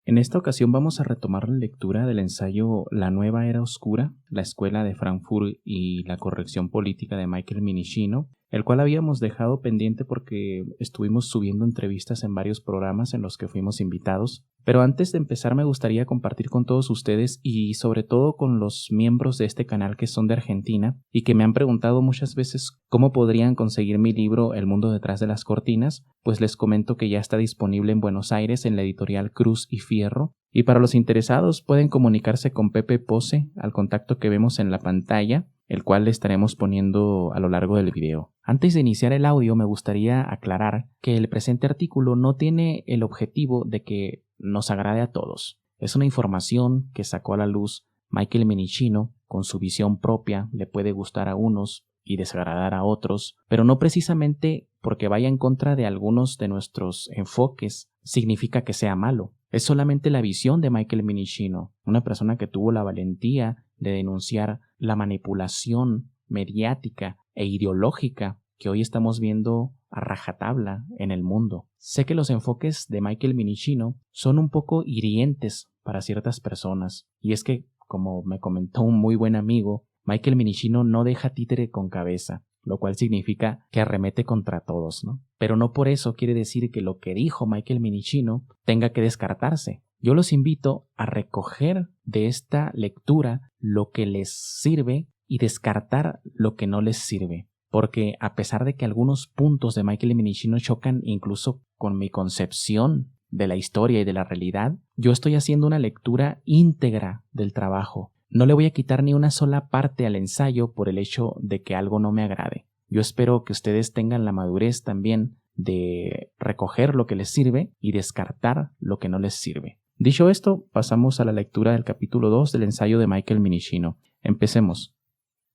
En esta ocasión vamos a retomar la lectura del ensayo La Nueva Era Oscura, la Escuela de Frankfurt y la Corrección Política de Michael Minicino, el cual habíamos dejado pendiente porque estuvimos subiendo entrevistas en varios programas en los que fuimos invitados. Pero antes de empezar me gustaría compartir con todos ustedes y sobre todo con los miembros de este canal que son de Argentina y que me han preguntado muchas veces cómo podrían conseguir mi libro El mundo detrás de las cortinas, pues les comento que ya está disponible en Buenos Aires en la editorial Cruz y Fierro. Y para los interesados pueden comunicarse con Pepe Pose al contacto que vemos en la pantalla, el cual le estaremos poniendo a lo largo del video. Antes de iniciar el audio me gustaría aclarar que el presente artículo no tiene el objetivo de que nos agrade a todos. Es una información que sacó a la luz Michael Minicino con su visión propia, le puede gustar a unos y desagradar a otros, pero no precisamente porque vaya en contra de algunos de nuestros enfoques significa que sea malo. Es solamente la visión de Michael Minicino, una persona que tuvo la valentía de denunciar la manipulación mediática e ideológica que hoy estamos viendo a rajatabla en el mundo. Sé que los enfoques de Michael Minicino son un poco hirientes para ciertas personas, y es que, como me comentó un muy buen amigo, Michael Minicino no deja títere con cabeza, lo cual significa que arremete contra todos, ¿no? Pero no por eso quiere decir que lo que dijo Michael Minicino tenga que descartarse. Yo los invito a recoger de esta lectura lo que les sirve y descartar lo que no les sirve. Porque a pesar de que algunos puntos de Michael Minicino chocan incluso con mi concepción de la historia y de la realidad, yo estoy haciendo una lectura íntegra del trabajo. No le voy a quitar ni una sola parte al ensayo por el hecho de que algo no me agrade. Yo espero que ustedes tengan la madurez también de recoger lo que les sirve y descartar lo que no les sirve. Dicho esto, pasamos a la lectura del capítulo 2 del ensayo de Michael Minicino. Empecemos.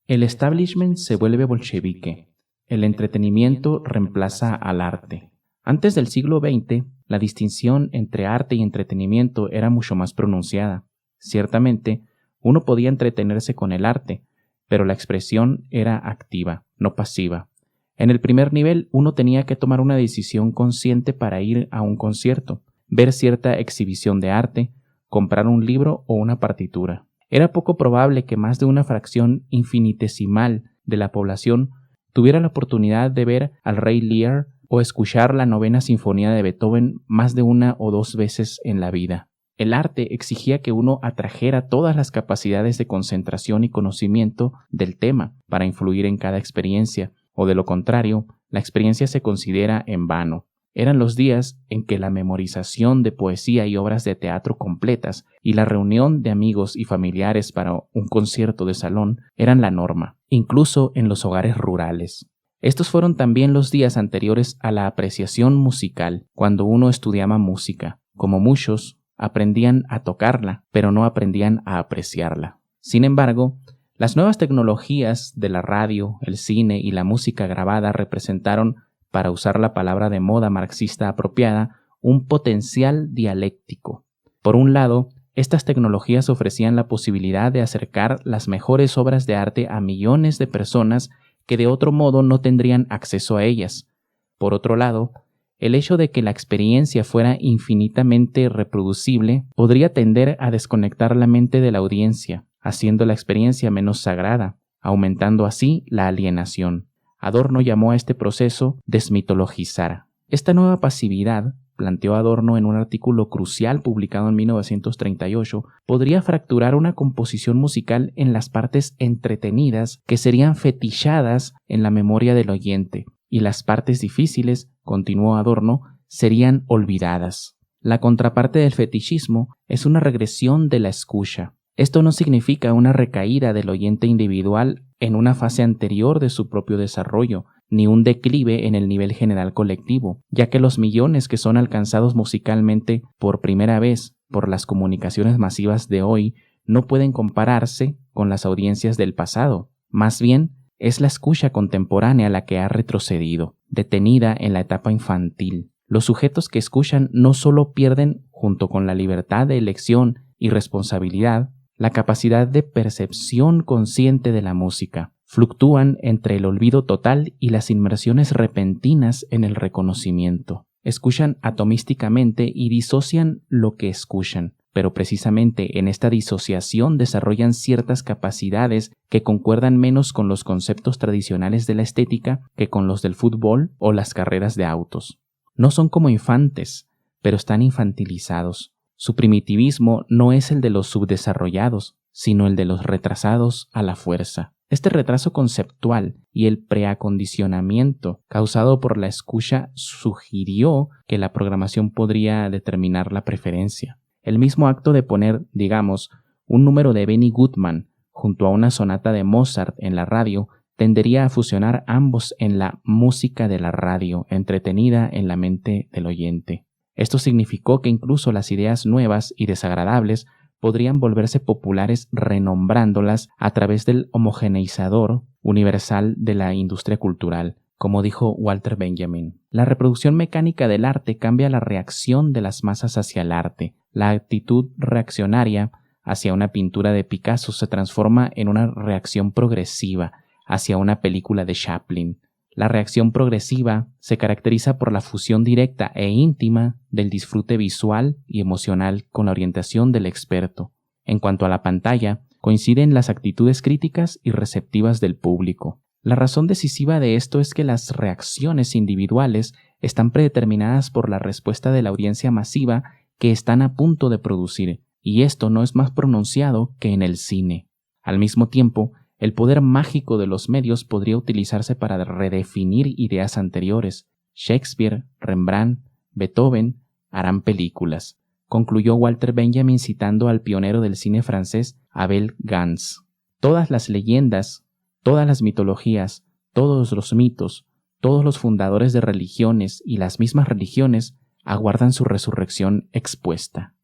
El establishment se vuelve bolchevique. El entretenimiento reemplaza al arte. Antes del siglo XX, la distinción entre arte y entretenimiento era mucho más pronunciada. Ciertamente, uno podía entretenerse con el arte, pero la expresión era activa, no pasiva. En el primer nivel, uno tenía que tomar una decisión consciente para ir a un concierto, ver cierta exhibición de arte, comprar un libro o una partitura. Era poco probable que más de una fracción infinitesimal de la población tuviera la oportunidad de ver al Rey Lear o escuchar la novena sinfonía de Beethoven más de una o dos veces en la vida. El arte exigía que uno atrajera todas las capacidades de concentración y conocimiento del tema para influir en cada experiencia, o de lo contrario, la experiencia se considera en vano. Eran los días en que la memorización de poesía y obras de teatro completas y la reunión de amigos y familiares para un concierto de salón eran la norma, incluso en los hogares rurales. Estos fueron también los días anteriores a la apreciación musical, cuando uno estudiaba música. Como muchos, aprendían a tocarla, pero no aprendían a apreciarla. Sin embargo, las nuevas tecnologías de la radio, el cine y la música grabada representaron, para usar la palabra de moda marxista apropiada, un potencial dialéctico. Por un lado, estas tecnologías ofrecían la posibilidad de acercar las mejores obras de arte a millones de personas que de otro modo no tendrían acceso a ellas. Por otro lado, el hecho de que la experiencia fuera infinitamente reproducible podría tender a desconectar la mente de la audiencia, haciendo la experiencia menos sagrada, aumentando así la alienación. Adorno llamó a este proceso desmitologizar. Esta nueva pasividad, planteó Adorno en un artículo crucial publicado en 1938, podría fracturar una composición musical en las partes entretenidas que serían fetichadas en la memoria del oyente, y las partes difíciles, continuó Adorno, serían olvidadas. La contraparte del fetichismo es una regresión de la escucha. Esto no significa una recaída del oyente individual en una fase anterior de su propio desarrollo, ni un declive en el nivel general colectivo, ya que los millones que son alcanzados musicalmente por primera vez por las comunicaciones masivas de hoy no pueden compararse con las audiencias del pasado. Más bien, es la escucha contemporánea la que ha retrocedido, detenida en la etapa infantil. Los sujetos que escuchan no solo pierden, junto con la libertad de elección y responsabilidad, la capacidad de percepción consciente de la música. Fluctúan entre el olvido total y las inmersiones repentinas en el reconocimiento. escuchan atomísticamente y disocian lo que escuchan, pero precisamente en esta disociación desarrollan ciertas capacidades que concuerdan menos con los conceptos tradicionales de la estética que con los del fútbol o las carreras de autos. No son como infantes, pero están infantilizados. Su primitivismo no es el de los subdesarrollados, sino el de los retrasados a la fuerza. Este retraso conceptual y el preacondicionamiento causado por la escucha sugirió que la programación podría determinar la preferencia. El mismo acto de poner, digamos, un número de Benny Goodman junto a una sonata de Mozart en la radio tendería a fusionar ambos en la música de la radio, entretenida en la mente del oyente. Esto significó que incluso las ideas nuevas y desagradables podrían volverse populares renombrándolas a través del homogeneizador universal de la industria cultural, como dijo Walter Benjamin. La reproducción mecánica del arte cambia la reacción de las masas hacia el arte. La actitud reaccionaria hacia una pintura de Picasso se transforma en una reacción progresiva hacia una película de Chaplin. La reacción progresiva se caracteriza por la fusión directa e íntima del disfrute visual y emocional con la orientación del experto. En cuanto a la pantalla, coinciden las actitudes críticas y receptivas del público. La razón decisiva de esto es que las reacciones individuales están predeterminadas por la respuesta de la audiencia masiva que están a punto de producir, y esto no es más pronunciado que en el cine. Al mismo tiempo, el poder mágico de los medios podría utilizarse para redefinir ideas anteriores. Shakespeare, Rembrandt, Beethoven harán películas, concluyó Walter Benjamin citando al pionero del cine francés Abel Gance. Todas las leyendas, todas las mitologías, todos los mitos, todos los fundadores de religiones y las mismas religiones aguardan su resurrección expuesta.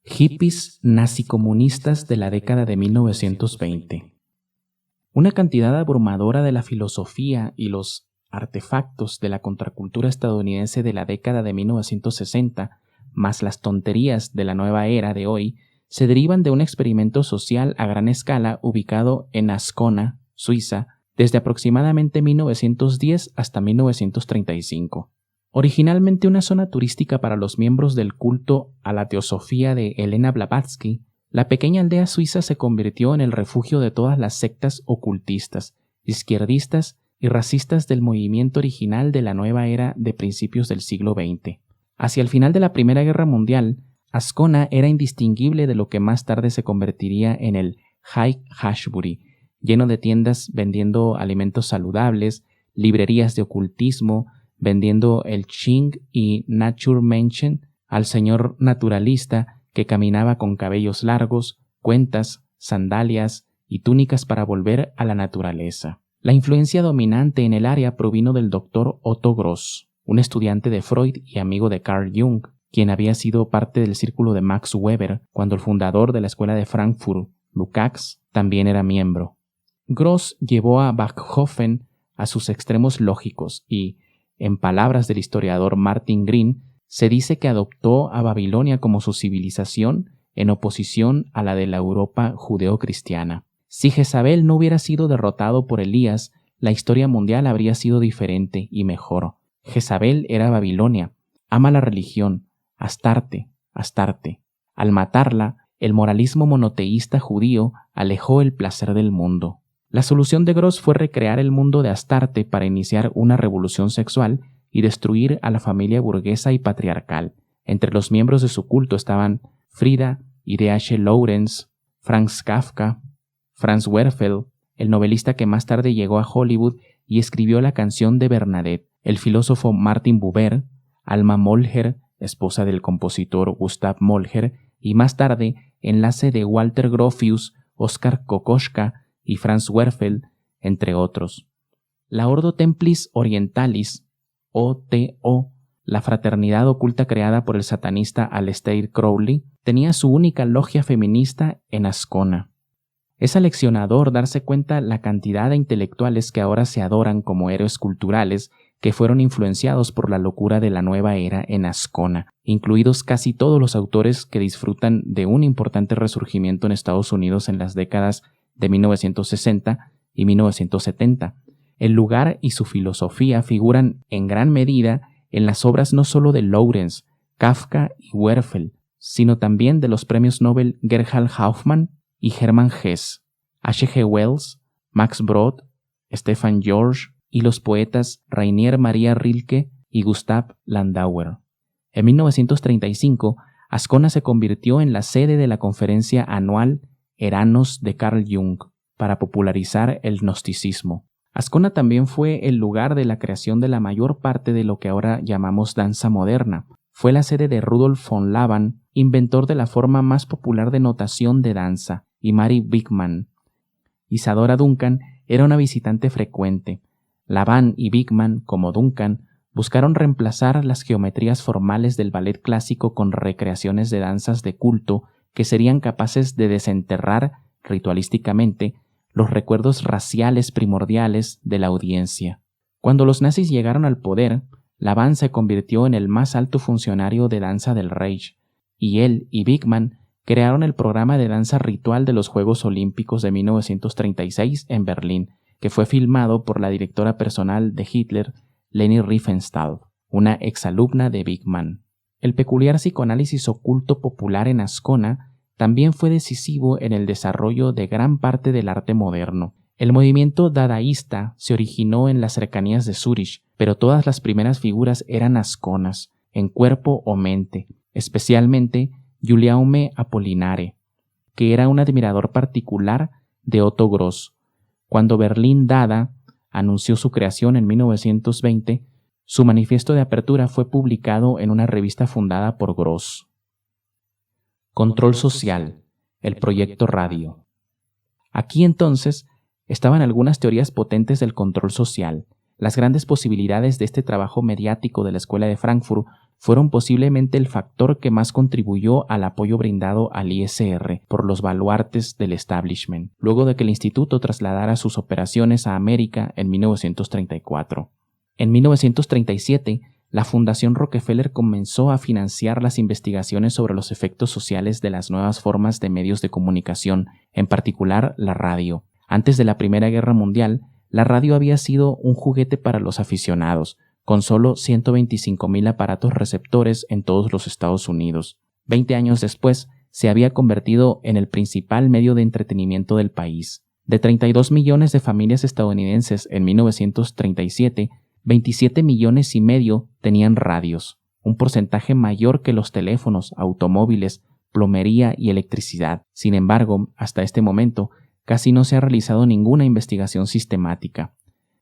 Hippies nazicomunistas de la década de 1920. Una cantidad abrumadora de la filosofía y los artefactos de la contracultura estadounidense de la década de 1960, más las tonterías de la nueva era de hoy, se derivan de un experimento social a gran escala ubicado en Ascona, Suiza, desde aproximadamente 1910 hasta 1935. Originalmente una zona turística para los miembros del culto a la teosofía de Elena Blavatsky, la pequeña aldea suiza se convirtió en el refugio de todas las sectas ocultistas, izquierdistas y racistas del movimiento original de la nueva era de principios del siglo XX. Hacia el final de la Primera Guerra Mundial, Ascona era indistinguible de lo que más tarde se convertiría en el High Ashbury, lleno de tiendas vendiendo alimentos saludables, librerías de ocultismo, vendiendo el Ching y Naturmenschen al señor naturalista que caminaba con cabellos largos, cuentas, sandalias y túnicas para volver a la naturaleza. La influencia dominante en el área provino del Dr. Otto Gross, un estudiante de Freud y amigo de Carl Jung, quien había sido parte del círculo de Max Weber cuando el fundador de la escuela de Frankfurt, Lukács, también era miembro. Gross llevó a Bachofen a sus extremos lógicos y, en palabras del historiador Martin Green, se dice que adoptó a Babilonia como su civilización en oposición a la de la Europa judeocristiana. Si Jezabel no hubiera sido derrotado por Elías, la historia mundial habría sido diferente y mejor. Jezabel era Babilonia, ama la religión, Astarte. Al matarla, el moralismo monoteísta judío alejó el placer del mundo. La solución de Gross fue recrear el mundo de Astarte para iniciar una revolución sexual y destruir a la familia burguesa y patriarcal. Entre los miembros de su culto estaban Frida y D.H. Lawrence, Franz Kafka, Franz Werfel, el novelista que más tarde llegó a Hollywood y escribió la canción de Bernadette, el filósofo Martin Buber, Alma Mahler, esposa del compositor Gustav Mahler, y más tarde enlace de Walter Gropius, Oskar Kokoschka y Franz Werfel, entre otros. La Ordo Templis Orientalis, OTO, la fraternidad oculta creada por el satanista Aleister Crowley, tenía su única logia feminista en Ascona. Es aleccionador darse cuenta la cantidad de intelectuales que ahora se adoran como héroes culturales que fueron influenciados por la locura de la nueva era en Ascona, incluidos casi todos los autores que disfrutan de un importante resurgimiento en Estados Unidos en las décadas de 1960 y 1970. El lugar y su filosofía figuran en gran medida en las obras no solo de Lawrence, Kafka y Werfel, sino también de los premios Nobel Gerhard Hauptmann y Hermann Hesse, H.G. Wells, Max Brod, Stefan George y los poetas Rainier Maria Rilke y Gustav Landauer. En 1935, Ascona se convirtió en la sede de la conferencia anual Eranos de Carl Jung para popularizar el gnosticismo. Ascona también fue el lugar de la creación de la mayor parte de lo que ahora llamamos danza moderna. Fue la sede de Rudolf von Laban, inventor de la forma más popular de notación de danza, y Mary Wigman. Isadora Duncan era una visitante frecuente. Laban y Wigman, como Duncan, buscaron reemplazar las geometrías formales del ballet clásico con recreaciones de danzas de culto que serían capaces de desenterrar, ritualísticamente, los recuerdos raciales primordiales de la audiencia. Cuando los nazis llegaron al poder, Laban se convirtió en el más alto funcionario de danza del Reich, y él y Wigman crearon el programa de danza ritual de los Juegos Olímpicos de 1936 en Berlín, que fue filmado por la directora personal de Hitler, Leni Riefenstahl, una exalumna de Wigman. El peculiar psicoanálisis oculto popular en Ascona también fue decisivo en el desarrollo de gran parte del arte moderno. El movimiento dadaísta se originó en las cercanías de Zúrich, pero todas las primeras figuras eran asconas, en cuerpo o mente, especialmente Guillaume Apollinaire, que era un admirador particular de Otto Gross. Cuando Berlín Dada anunció su creación en 1920, su manifiesto de apertura fue publicado en una revista fundada por Gross. Control social, el proyecto radio. Aquí entonces estaban algunas teorías potentes del control social. Las grandes posibilidades de este trabajo mediático de la Escuela de Frankfurt fueron posiblemente el factor que más contribuyó al apoyo brindado al ISR por los baluartes del establishment, luego de que el instituto trasladara sus operaciones a América en 1934. En 1937, la Fundación Rockefeller comenzó a financiar las investigaciones sobre los efectos sociales de las nuevas formas de medios de comunicación, en particular la radio. Antes de la Primera Guerra Mundial, la radio había sido un juguete para los aficionados, con solo 125,000 aparatos receptores en todos los Estados Unidos. 20 años después, se había convertido en el principal medio de entretenimiento del país. De 32 millones de familias estadounidenses en 1937, 27,5 millones tenían radios, un porcentaje mayor que los teléfonos, automóviles, plomería y electricidad. Sin embargo, hasta este momento, casi no se ha realizado ninguna investigación sistemática.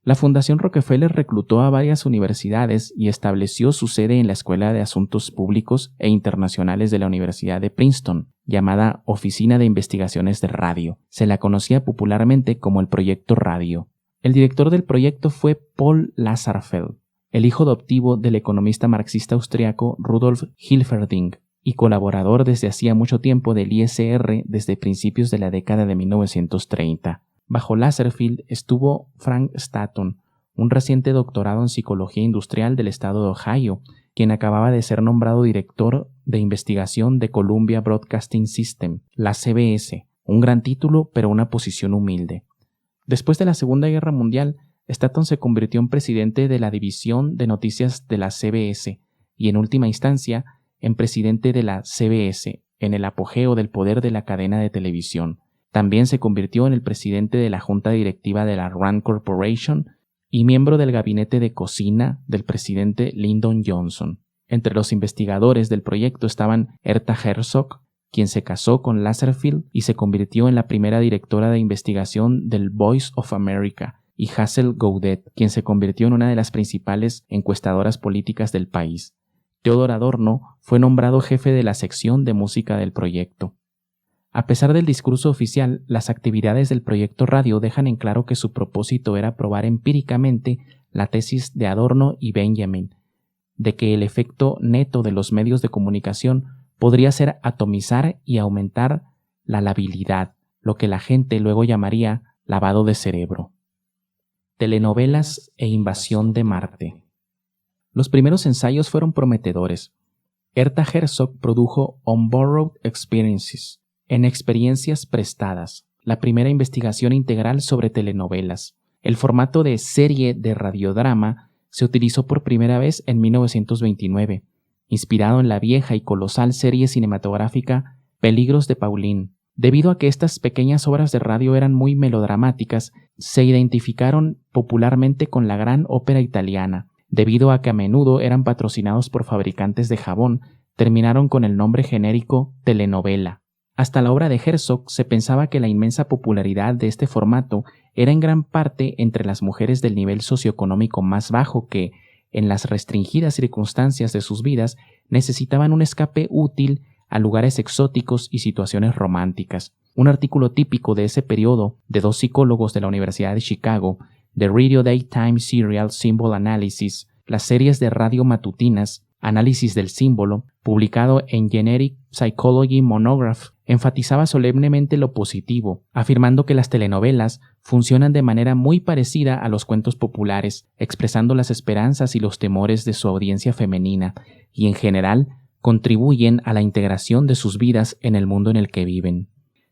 La Fundación Rockefeller reclutó a varias universidades y estableció su sede en la Escuela de Asuntos Públicos e Internacionales de la Universidad de Princeton, llamada Oficina de Investigaciones de Radio. Se la conocía popularmente como el Proyecto Radio. El director del proyecto fue Paul Lazarsfeld, el hijo adoptivo del economista marxista austriaco Rudolf Hilferding y colaborador desde hacía mucho tiempo del ISR desde principios de la década de 1930. Bajo Lazarsfeld estuvo Frank Stanton, un reciente doctorado en psicología industrial del estado de Ohio, quien acababa de ser nombrado director de investigación de Columbia Broadcasting System, la CBS, un gran título pero una posición humilde. Después de la Segunda Guerra Mundial, Stanton se convirtió en presidente de la división de noticias de la CBS y en última instancia en presidente de la CBS en el apogeo del poder de la cadena de televisión. También se convirtió en el presidente de la junta directiva de la Rand Corporation y miembro del gabinete de cocina del presidente Lyndon Johnson. Entre los investigadores del proyecto estaban Herta Herzog, quien se casó con Lazarsfeld y se convirtió en la primera directora de investigación del Voice of America, y Hazel Gaudet, quien se convirtió en una de las principales encuestadoras políticas del país. Theodor Adorno fue nombrado jefe de la sección de música del proyecto. A pesar del discurso oficial, las actividades del proyecto radio dejan en claro que su propósito era probar empíricamente la tesis de Adorno y Benjamin, de que el efecto neto de los medios de comunicación podría ser atomizar y aumentar la labilidad, lo que la gente luego llamaría lavado de cerebro. Telenovelas e invasión de Marte. Los primeros ensayos fueron prometedores. Herta Herzog produjo On Borrowed Experiences, en experiencias prestadas, la primera investigación integral sobre telenovelas. El formato de serie de radiodrama se utilizó por primera vez en 1929, inspirado en la vieja y colosal serie cinematográfica Peligros de Pauline. Debido a que estas pequeñas obras de radio eran muy melodramáticas, se identificaron popularmente con la gran ópera italiana. Debido a que a menudo eran patrocinados por fabricantes de jabón, terminaron con el nombre genérico telenovela. Hasta la obra de Herzog se pensaba que la inmensa popularidad de este formato era en gran parte entre las mujeres del nivel socioeconómico más bajo que, en las restringidas circunstancias de sus vidas, necesitaban un escape útil a lugares exóticos y situaciones románticas. Un artículo típico de ese periodo de dos psicólogos de la Universidad de Chicago, The Radio Daytime Serial Symbol Analysis, las series de radio matutinas, Análisis del símbolo, publicado en Generic Psychology Monograph, enfatizaba solemnemente lo positivo, afirmando que las telenovelas funcionan de manera muy parecida a los cuentos populares, expresando las esperanzas y los temores de su audiencia femenina, y en general contribuyen a la integración de sus vidas en el mundo en el que viven.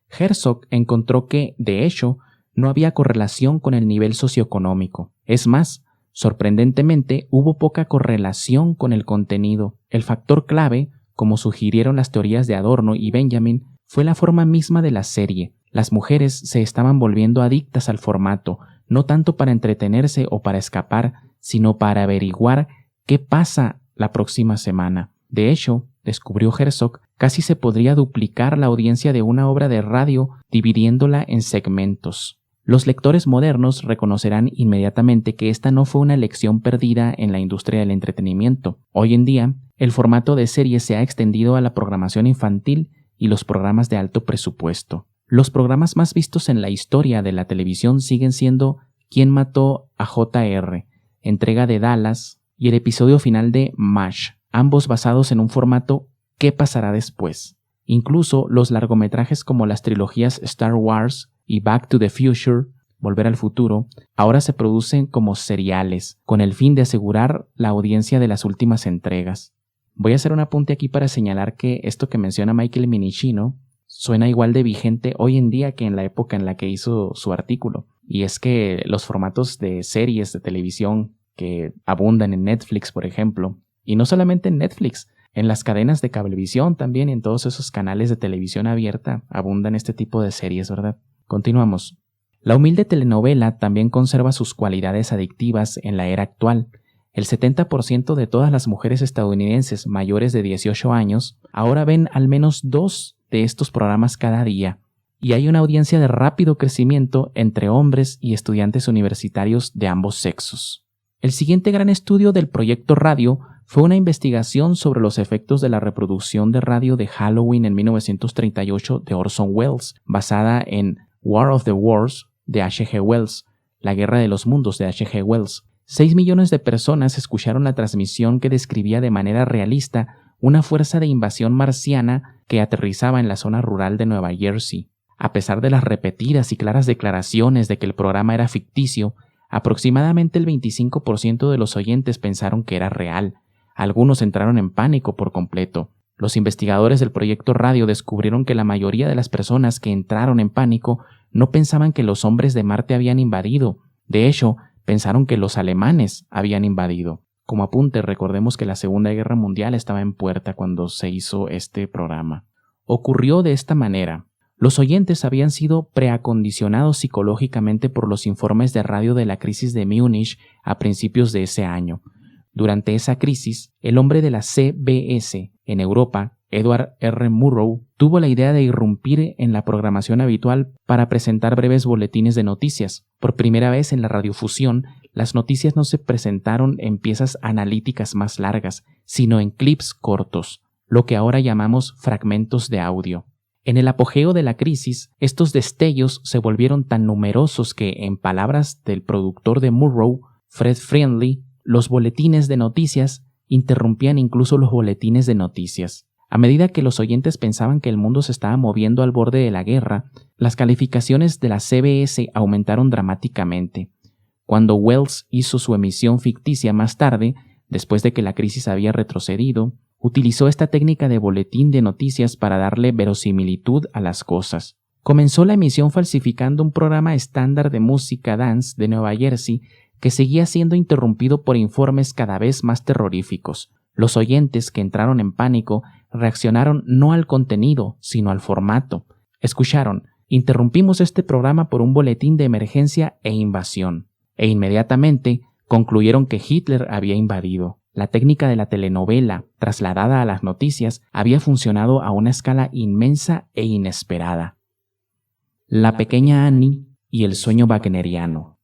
Herzog encontró que, de hecho, no había correlación con el nivel socioeconómico. Es más, sorprendentemente, hubo poca correlación con el contenido. El factor clave, como sugirieron las teorías de Adorno y Benjamin, fue la forma misma de la serie. Las mujeres se estaban volviendo adictas al formato, no tanto para entretenerse o para escapar, sino para averiguar qué pasa la próxima semana. De hecho, descubrió Herzog, casi se podría duplicar la audiencia de una obra de radio dividiéndola en segmentos. Los lectores modernos reconocerán inmediatamente que esta no fue una lección perdida en la industria del entretenimiento. Hoy en día, el formato de serie se ha extendido a la programación infantil y los programas de alto presupuesto. Los programas más vistos en la historia de la televisión siguen siendo ¿Quién mató a J.R., Entrega de Dallas y el episodio final de MASH, ambos basados en un formato ¿Qué pasará después? Incluso los largometrajes como las trilogías Star Wars y Back to the Future, Volver al Futuro, ahora se producen como seriales, con el fin de asegurar la audiencia de las últimas entregas. Voy a hacer un apunte aquí para señalar que esto que menciona Michael Minicino suena igual de vigente hoy en día que en la época en la que hizo su artículo. Y es que los formatos de series de televisión que abundan en Netflix, por ejemplo, y no solamente en Netflix, en las cadenas de cablevisión también y en todos esos canales de televisión abierta abundan este tipo de series, ¿verdad? Continuamos. La humilde telenovela también conserva sus cualidades adictivas en la era actual. El 70% de todas las mujeres estadounidenses mayores de 18 años ahora ven al menos 2 de estos programas cada día, y hay una audiencia de rápido crecimiento entre hombres y estudiantes universitarios de ambos sexos. El siguiente gran estudio del proyecto radio fue una investigación sobre los efectos de la reproducción de radio de Halloween en 1938 de Orson Welles, basada en War of the Worlds de H.G. Wells, La Guerra de los Mundos de H.G. Wells. 6 millones de personas escucharon la transmisión que describía de manera realista una fuerza de invasión marciana que aterrizaba en la zona rural de Nueva Jersey. A pesar de las repetidas y claras declaraciones de que el programa era ficticio, aproximadamente el 25% de los oyentes pensaron que era real. Algunos entraron en pánico por completo. Los investigadores del proyecto radio descubrieron que la mayoría de las personas que entraron en pánico no pensaban que los hombres de Marte habían invadido. De hecho, pensaron que los alemanes habían invadido. Como apunte, recordemos que la Segunda Guerra Mundial estaba en puerta cuando se hizo este programa. Ocurrió de esta manera. Los oyentes habían sido preacondicionados psicológicamente por los informes de radio de la crisis de Múnich a principios de ese año. Durante esa crisis, el hombre de la CBS en Europa, Edward R. Murrow, tuvo la idea de irrumpir en la programación habitual para presentar breves boletines de noticias. Por primera vez en la radiofusión, las noticias no se presentaron en piezas analíticas más largas, sino en clips cortos, lo que ahora llamamos fragmentos de audio. En el apogeo de la crisis, estos destellos se volvieron tan numerosos que, en palabras del productor de Murrow, Fred Friendly, los boletines de noticias interrumpían incluso los boletines de noticias. A medida que los oyentes pensaban que el mundo se estaba moviendo al borde de la guerra, las calificaciones de la CBS aumentaron dramáticamente. Cuando Wells hizo su emisión ficticia más tarde, después de que la crisis había retrocedido, utilizó esta técnica de boletín de noticias para darle verosimilitud a las cosas. Comenzó la emisión falsificando un programa estándar de música dance de Nueva Jersey que seguía siendo interrumpido por informes cada vez más terroríficos. Los oyentes, que entraron en pánico, reaccionaron no al contenido, sino al formato. Escucharon: interrumpimos este programa por un boletín de emergencia e invasión. E inmediatamente concluyeron que Hitler había invadido. La técnica de la telenovela, trasladada a las noticias, había funcionado a una escala inmensa e inesperada. La pequeña Annie y el sueño wagneriano.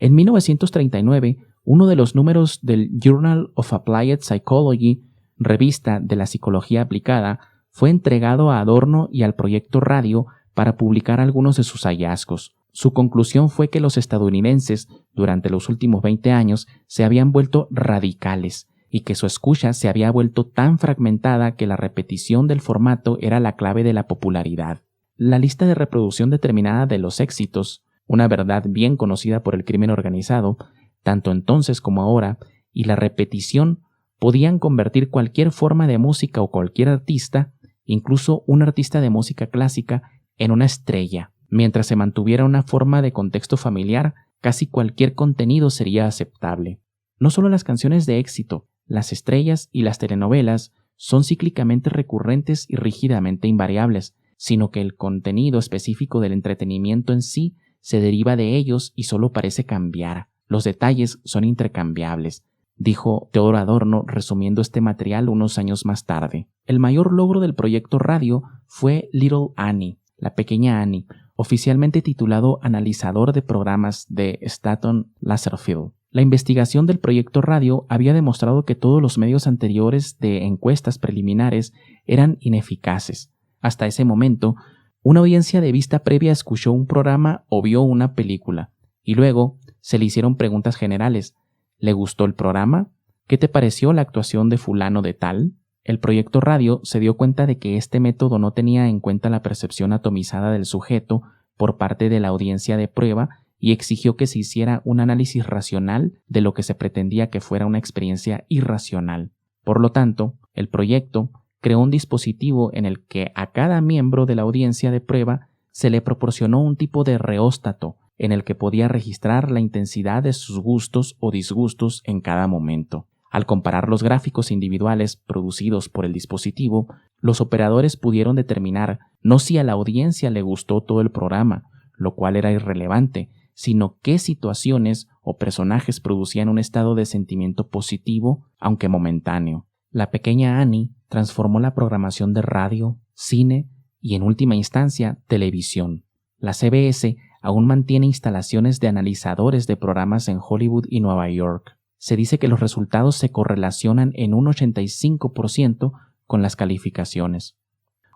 En 1939, uno de los números del Journal of Applied Psychology, revista de la psicología aplicada, fue entregado a Adorno y al Proyecto Radio para publicar algunos de sus hallazgos. Su conclusión fue que los estadounidenses, durante los últimos 20 años, se habían vuelto radicales y que su escucha se había vuelto tan fragmentada que la repetición del formato era la clave de la popularidad. La lista de reproducción determinada de los éxitos, una verdad bien conocida por el crimen organizado, tanto entonces como ahora, y la repetición podían convertir cualquier forma de música o cualquier artista, incluso un artista de música clásica, en una estrella. Mientras se mantuviera una forma de contexto familiar, casi cualquier contenido sería aceptable. No solo las canciones de éxito, las estrellas y las telenovelas son cíclicamente recurrentes y rígidamente invariables, sino que el contenido específico del entretenimiento en sí se deriva de ellos y solo parece cambiar. Los detalles son intercambiables, dijo Theodor Adorno resumiendo este material unos años más tarde. El mayor logro del proyecto radio fue Little Annie, la pequeña Annie, oficialmente titulado Analizador de Programas de Stanton Laserfield. La investigación del proyecto radio había demostrado que todos los medios anteriores de encuestas preliminares eran ineficaces. Hasta ese momento, una audiencia de vista previa escuchó un programa o vio una película, y luego se le hicieron preguntas generales. ¿Le gustó el programa? ¿Qué te pareció la actuación de fulano de tal? El proyecto radio se dio cuenta de que este método no tenía en cuenta la percepción atomizada del sujeto por parte de la audiencia de prueba y exigió que se hiciera un análisis racional de lo que se pretendía que fuera una experiencia irracional. Por lo tanto, el proyecto creó un dispositivo en el que a cada miembro de la audiencia de prueba se le proporcionó un tipo de reóstato en el que podía registrar la intensidad de sus gustos o disgustos en cada momento. Al comparar los gráficos individuales producidos por el dispositivo, los operadores pudieron determinar no si a la audiencia le gustó todo el programa, lo cual era irrelevante, sino qué situaciones o personajes producían un estado de sentimiento positivo, aunque momentáneo. La pequeña Annie transformó la programación de radio, cine y, en última instancia, televisión. La CBS aún mantiene instalaciones de analizadores de programas en Hollywood y Nueva York. Se dice que los resultados se correlacionan en un 85% con las calificaciones.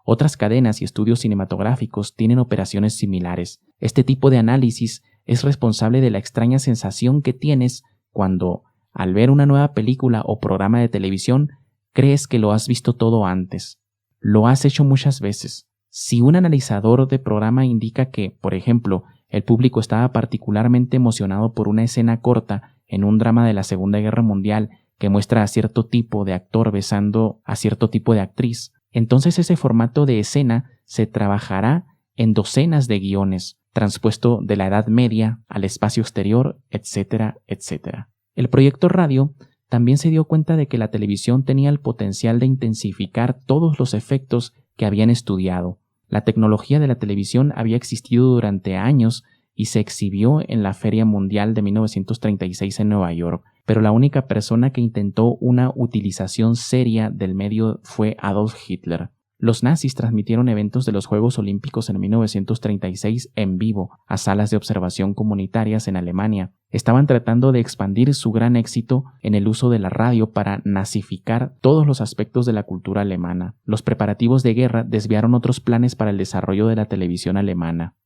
Otras cadenas y estudios cinematográficos tienen operaciones similares. Este tipo de análisis es responsable de la extraña sensación que tienes cuando, al ver una nueva película o programa de televisión, crees que lo has visto todo antes. Lo has hecho muchas veces. Si un analizador de programa indica que, por ejemplo, el público estaba particularmente emocionado por una escena corta en un drama de la Segunda Guerra Mundial que muestra a cierto tipo de actor besando a cierto tipo de actriz, entonces ese formato de escena se trabajará en docenas de guiones, transpuesto de la Edad Media al espacio exterior, etcétera, etcétera. El proyecto radio también se dio cuenta de que la televisión tenía el potencial de intensificar todos los efectos que habían estudiado. La tecnología de la televisión había existido durante años y se exhibió en la Feria Mundial de 1936 en Nueva York, pero la única persona que intentó una utilización seria del medio fue Adolf Hitler. Los nazis transmitieron eventos de los Juegos Olímpicos en 1936 en vivo a salas de observación comunitarias en Alemania. Estaban tratando de expandir su gran éxito en el uso de la radio para nazificar todos los aspectos de la cultura alemana. Los preparativos de guerra desviaron otros planes para el desarrollo de la televisión alemana.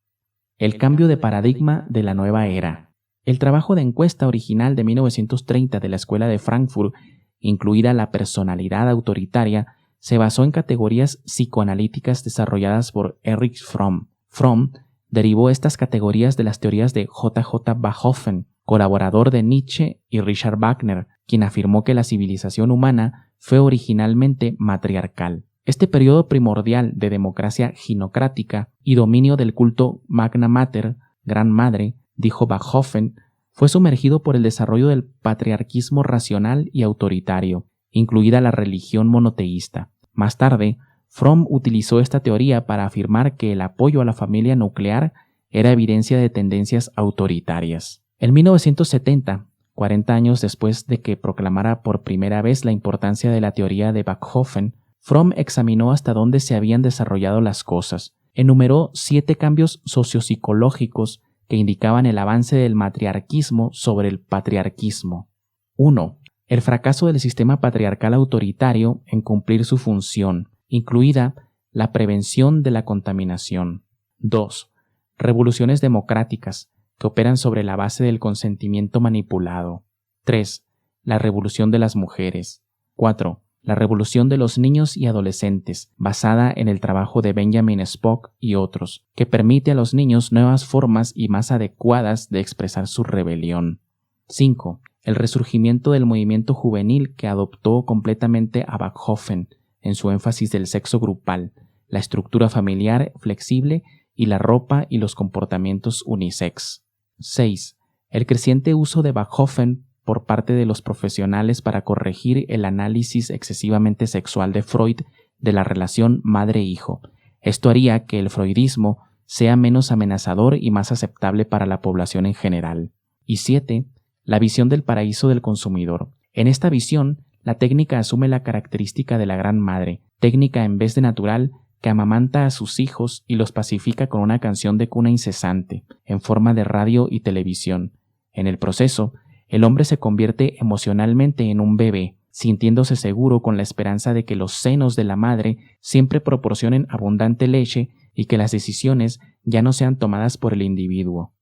El cambio de paradigma de la nueva era. El trabajo de encuesta original de 1930 de la Escuela de Frankfurt, incluida la personalidad autoritaria, se basó en categorías psicoanalíticas desarrolladas por Erich Fromm. Fromm derivó estas categorías de las teorías de J.J. Bachofen, colaborador de Nietzsche, y Richard Wagner, quien afirmó que la civilización humana fue originalmente matriarcal. Este periodo primordial de democracia ginocrática y dominio del culto Magna Mater, Gran Madre, dijo Bachofen, fue sumergido por el desarrollo del patriarquismo racional y autoritario, incluida la religión monoteísta. Más tarde, Fromm utilizó esta teoría para afirmar que el apoyo a la familia nuclear era evidencia de tendencias autoritarias. En 1970, 40 años después de que proclamara por primera vez la importancia de la teoría de Backhofen, Fromm examinó hasta dónde se habían desarrollado las cosas. Enumeró 7 cambios sociopsicológicos que indicaban el avance del matriarquismo sobre el patriarquismo. 1. El fracaso del sistema patriarcal autoritario en cumplir su función, incluida la prevención de la contaminación. 2. Revoluciones democráticas que operan sobre la base del consentimiento manipulado. 3. La revolución de las mujeres. 4. La revolución de los niños y adolescentes, basada en el trabajo de Benjamin Spock y otros, que permite a los niños nuevas formas y más adecuadas de expresar su rebelión. 5. El resurgimiento del movimiento juvenil que adoptó completamente a Backhofen en su énfasis del sexo grupal, la estructura familiar flexible y la ropa y los comportamientos unisex. 6. El creciente uso de Backhofen por parte de los profesionales para corregir el análisis excesivamente sexual de Freud de la relación madre-hijo. Esto haría que el freudismo sea menos amenazador y más aceptable para la población en general. Y 7. La visión del paraíso del consumidor. En esta visión, la técnica asume la característica de la gran madre, técnica en vez de natural, que amamanta a sus hijos y los pacifica con una canción de cuna incesante, en forma de radio y televisión. En el proceso, el hombre se convierte emocionalmente en un bebé, sintiéndose seguro con la esperanza de que los senos de la madre siempre proporcionen abundante leche y que las decisiones ya no sean tomadas por el individuo.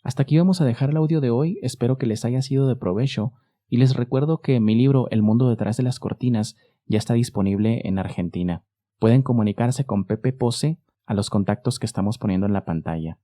Hasta aquí vamos a dejar el audio de hoy, espero que les haya sido de provecho y les recuerdo que mi libro El mundo detrás de las cortinas ya está disponible en Argentina. Pueden comunicarse con Pepe Pose a los contactos que estamos poniendo en la pantalla.